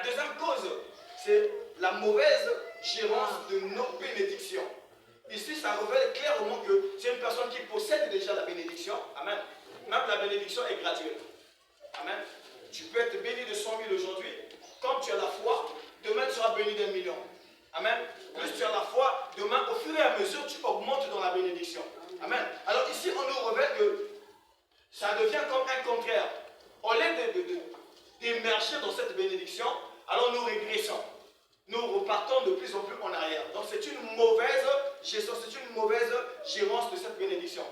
deuxième cause, c'est la mauvaise gérance de nos bénédictions. Ici, ça révèle clairement que c'est une personne qui possède déjà la bénédiction. Amen. Même la bénédiction est gratuite. Amen. Tu peux être béni de 100 000 aujourd'hui. Comme tu as la foi, demain tu seras béni d'1 million. Amen. Plus tu as la foi, demain, au fur et à mesure, tu augmentes dans la bénédiction. Amen. Alors ici, on nous révèle que ça devient comme un contraire. Au lieu d'émerger dans cette bénédiction, alors nous régressons. Nous repartons de plus en plus en arrière. Donc c'est une mauvaise gestion, c'est une mauvaise gérance de cette bénédiction.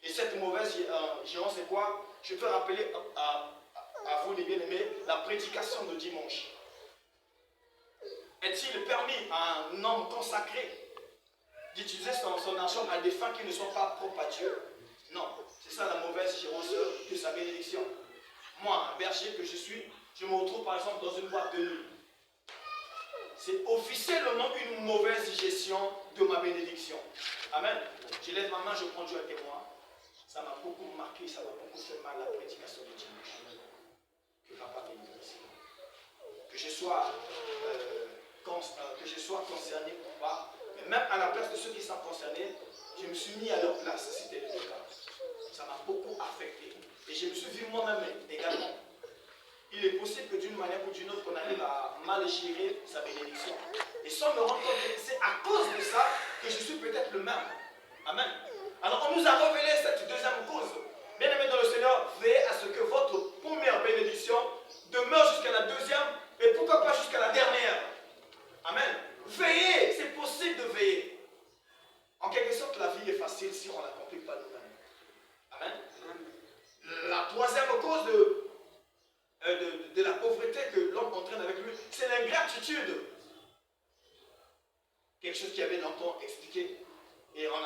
Et cette mauvaise gérance, c'est quoi? Je peux rappeler à vous les bien-aimés, la prédication de dimanche. Est-il permis à un homme consacré d'utiliser son argent à des fins qui ne sont pas propres à Dieu? Non, c'est ça la mauvaise gérance de sa bénédiction. Moi, un berger que je suis, je me retrouve par exemple dans une boîte de nuit. C'est officiellement une mauvaise gestion de ma bénédiction. Amen. Je lève ma main, je prends Dieu à témoin. Ça m'a beaucoup marqué, ça m'a beaucoup fait mal la prédication de dimanche. Que papa bénisse. Que je sois concerné ou pas, mais même à la place de ceux qui sont concernés, je me suis mis à leur place, c'était le cas. Ça m'a beaucoup affecté. Et je me suis vu moi-même également. Il est possible que d'une manière ou d'une autre, on arrive à mal gérer sa bénédiction. Et sans me rendre compte que c'est à cause de ça que je suis peut-être le même. Amen. Alors on nous a révélé cette deuxième cause. Bien aimés dans le Seigneur, veillez à ce que votre première bénédiction demeure jusqu'à la deuxième et pourquoi pas jusqu'à la dernière. Amen. Veillez, c'est possible de veiller. En quelque sorte, la vie est facile si on ne la complique pas nous-mêmes. Amen. La troisième cause de la pauvreté que l'homme entraîne avec lui, c'est l'ingratitude. Quelque chose qui avait longtemps expliqué. Et on a